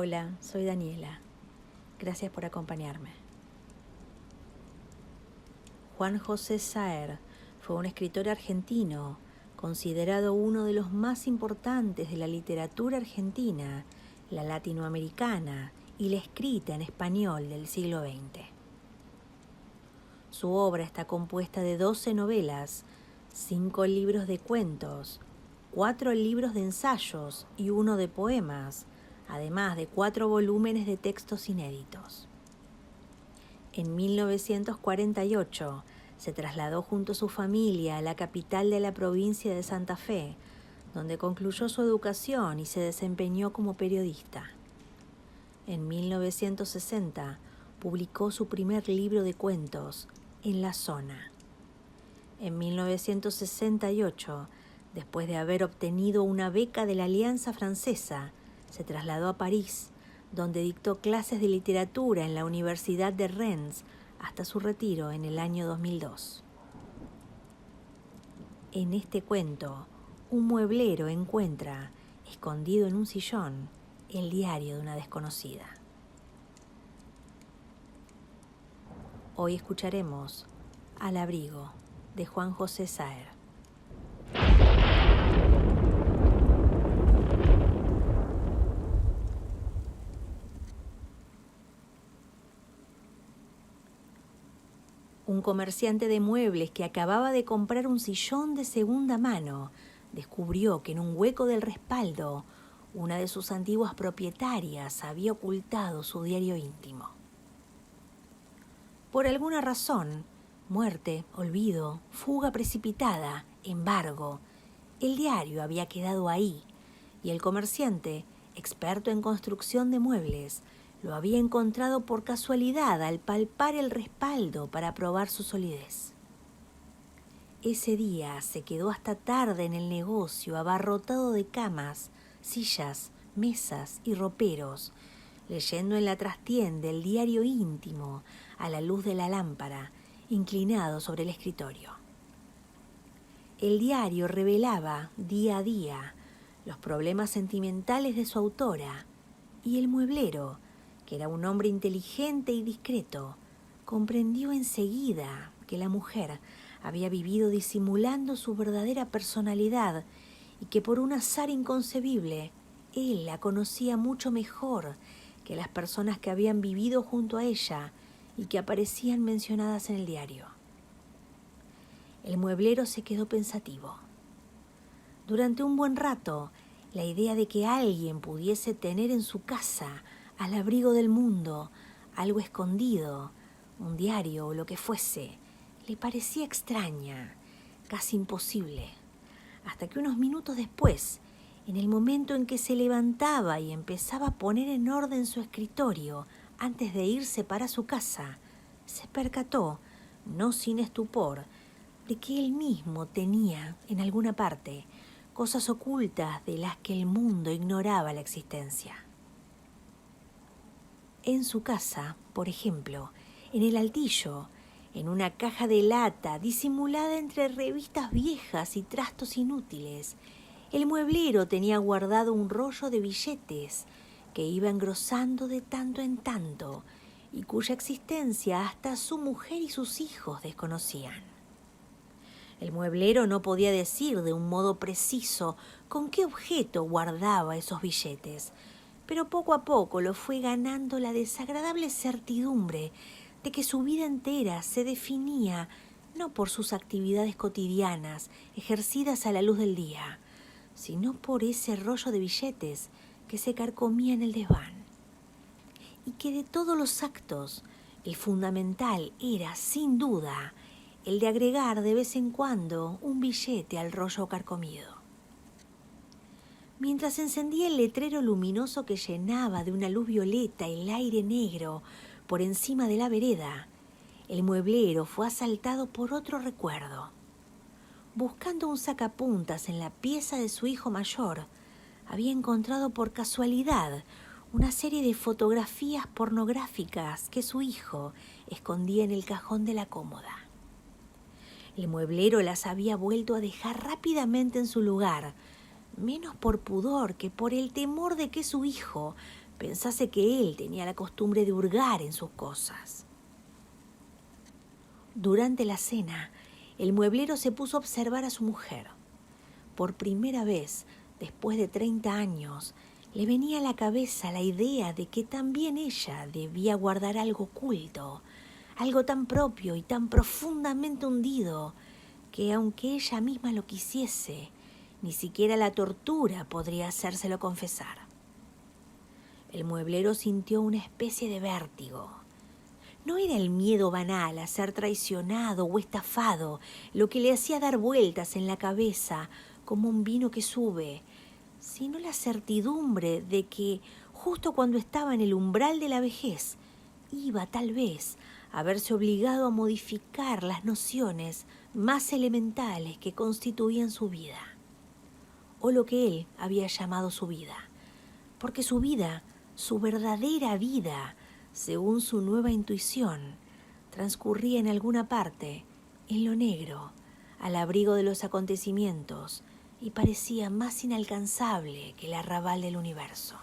Hola, soy Daniela. Gracias por acompañarme. Juan José Saer fue un escritor argentino, considerado uno de los más importantes de la literatura argentina, la latinoamericana y la escrita en español del siglo XX. Su obra está compuesta de 12 novelas, 5 libros de cuentos, 4 libros de ensayos y 1 de poemas, además de 4 volúmenes de textos inéditos. En 1948 se trasladó junto a su familia a la capital de la provincia de Santa Fe, donde concluyó su educación y se desempeñó como periodista. En 1960 publicó su primer libro de cuentos, En la Zona. En 1968, después de haber obtenido una beca de la Alianza Francesa, se trasladó a París, donde dictó clases de literatura en la Universidad de Rennes hasta su retiro en el año 2002. En este cuento, un mueblero encuentra, escondido en un sillón, el diario de una desconocida. Hoy escucharemos Al abrigo, de Juan José Saer. Un comerciante de muebles que acababa de comprar un sillón de segunda mano descubrió que en un hueco del respaldo una de sus antiguas propietarias había ocultado su diario íntimo. Por alguna razón, muerte, olvido, fuga precipitada, embargo, el diario había quedado ahí y el comerciante, experto en construcción de muebles, lo había encontrado por casualidad al palpar el respaldo para probar su solidez. Ese día se quedó hasta tarde en el negocio, abarrotado de camas, sillas, mesas y roperos, leyendo en la trastienda el diario íntimo a la luz de la lámpara, inclinado sobre el escritorio. El diario revelaba día a día los problemas sentimentales de su autora, y el mueblero, que era un hombre inteligente y discreto, comprendió enseguida que la mujer había vivido disimulando su verdadera personalidad y que por un azar inconcebible él la conocía mucho mejor que las personas que habían vivido junto a ella y que aparecían mencionadas en el diario. El mueblero se quedó pensativo. Durante un buen rato, la idea de que alguien pudiese tener en su casa, al abrigo del mundo, algo escondido, un diario o lo que fuese, le parecía extraña, casi imposible, hasta que unos minutos después, en el momento en que se levantaba y empezaba a poner en orden su escritorio antes de irse para su casa, se percató, no sin estupor, de que él mismo tenía, en alguna parte, cosas ocultas de las que el mundo ignoraba la existencia. En su casa, por ejemplo, en el altillo, en una caja de lata disimulada entre revistas viejas y trastos inútiles, el mueblero tenía guardado un rollo de billetes que iba engrosando de tanto en tanto y cuya existencia hasta su mujer y sus hijos desconocían. El mueblero no podía decir de un modo preciso con qué objeto guardaba esos billetes, pero poco a poco lo fue ganando la desagradable certidumbre de que su vida entera se definía no por sus actividades cotidianas ejercidas a la luz del día, sino por ese rollo de billetes que se carcomía en el desván. Y que de todos los actos, el fundamental era, sin duda, el de agregar de vez en cuando un billete al rollo carcomido. Mientras encendía el letrero luminoso que llenaba de una luz violeta el aire negro por encima de la vereda, el mueblero fue asaltado por otro recuerdo. Buscando un sacapuntas en la pieza de su hijo mayor, había encontrado por casualidad una serie de fotografías pornográficas que su hijo escondía en el cajón de la cómoda. El mueblero las había vuelto a dejar rápidamente en su lugar, menos por pudor que por el temor de que su hijo pensase que él tenía la costumbre de hurgar en sus cosas. Durante la cena, el mueblero se puso a observar a su mujer. Por primera vez, después de 30 años, le venía a la cabeza la idea de que también ella debía guardar algo oculto, algo tan propio y tan profundamente hundido, que aunque ella misma lo quisiese, ni siquiera la tortura podría hacérselo confesar. El mueblero sintió una especie de vértigo. No era el miedo banal a ser traicionado o estafado lo que le hacía dar vueltas en la cabeza como un vino que sube, sino la certidumbre de que, justo cuando estaba en el umbral de la vejez, iba tal vez a verse obligado a modificar las nociones más elementales que constituían su vida, o lo que él había llamado su vida, porque su vida, su verdadera vida, según su nueva intuición, transcurría en alguna parte, en lo negro, al abrigo de los acontecimientos, y parecía más inalcanzable que el arrabal del universo.